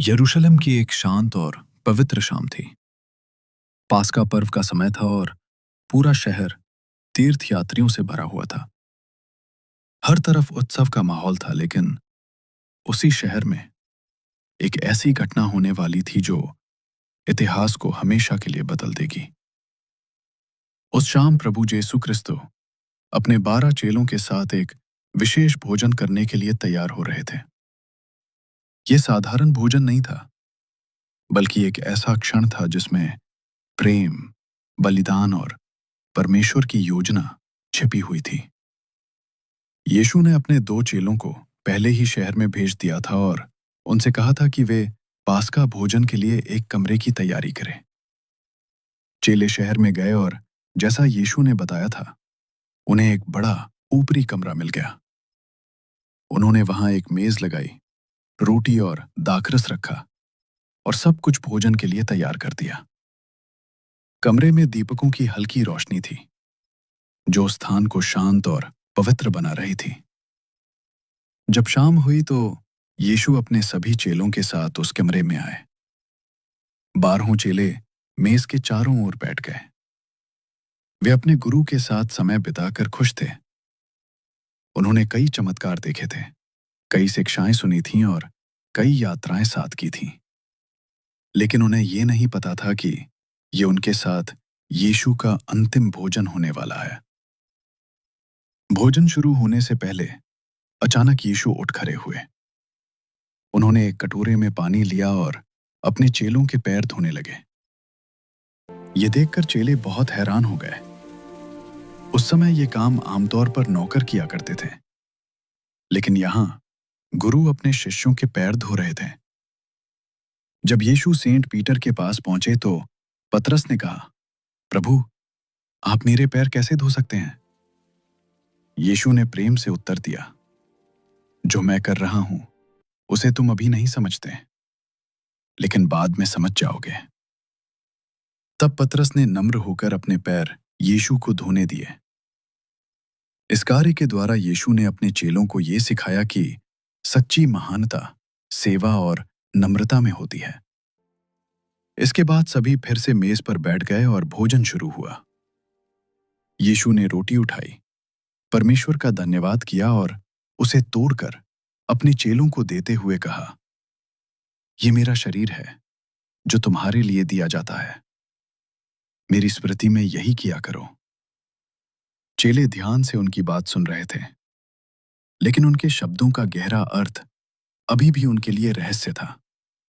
यरूशलेम की एक शांत और पवित्र शाम थी। पास्का पर्व का समय था और पूरा शहर तीर्थ यात्रियों से भरा हुआ था। हर तरफ उत्सव का माहौल था, लेकिन उसी शहर में एक ऐसी घटना होने वाली थी जो इतिहास को हमेशा के लिए बदल देगी। उस शाम प्रभु यीशु क्रिस्तो अपने 12 चेलों के साथ एक विशेष भोजन करने के लिए तैयार हो रहे थे। यह साधारण भोजन नहीं था, बल्कि एक ऐसा क्षण था जिसमें प्रेम, बलिदान और परमेश्वर की योजना छिपी हुई थी। यीशु ने अपने 2 चेलों को पहले ही शहर में भेज दिया था और उनसे कहा था कि वे पास्का भोजन के लिए एक कमरे की तैयारी करें। चेले शहर में गए और जैसा यीशु ने बताया था, उन्हें एक बड़ा ऊपरी कमरा मिल गया। उन्होंने वहां एक मेज लगाई, रोटी और दाखरस रखा और सब कुछ भोजन के लिए तैयार कर दिया। कमरे में दीपकों की हल्की रोशनी थी, जो स्थान को शांत और पवित्र बना रही थी। जब शाम हुई तो यीशु अपने सभी चेलों के साथ उस कमरे में आए। 12 चेले मेज के चारों ओर बैठ गए। वे अपने गुरु के साथ समय बिताकर खुश थे। उन्होंने कई चमत्कार देखे थे, कई शिक्षाएं सुनी थीं और कई यात्राएं साथ की थीं। लेकिन उन्हें ये नहीं पता था कि ये उनके साथ यीशु का अंतिम भोजन होने वाला है। भोजन शुरू होने से पहले अचानक यीशु उठ खड़े हुए। उन्होंने एक कटोरे में पानी लिया और अपने चेलों के पैर धोने लगे। ये देखकर चेले बहुत हैरान हो गए। उस समय ये काम आमतौर पर नौकर किया करते थे, लेकिन यहां गुरु अपने शिष्यों के पैर धो रहे थे। जब यीशु सेंट पीटर के पास पहुंचे तो पतरस ने कहा, प्रभु, आप मेरे पैर कैसे धो सकते हैं? यीशु ने प्रेम से उत्तर दिया, जो मैं कर रहा हूं उसे तुम अभी नहीं समझते, लेकिन बाद में समझ जाओगे। तब पतरस ने नम्र होकर अपने पैर यीशु को धोने दिए। इस कार्य के द्वारा यीशु ने अपने चेलों को यह सिखाया कि सच्ची महानता सेवा और नम्रता में होती है। इसके बाद सभी फिर से मेज पर बैठ गए और भोजन शुरू हुआ। यीशु ने रोटी उठाई, परमेश्वर का धन्यवाद किया और उसे तोड़कर अपने चेलों को देते हुए कहा, ये मेरा शरीर है जो तुम्हारे लिए दिया जाता है। मेरी स्मृति में यही किया करो। चेले ध्यान से उनकी बात सुन रहे थे, लेकिन उनके शब्दों का गहरा अर्थ अभी भी उनके लिए रहस्य था।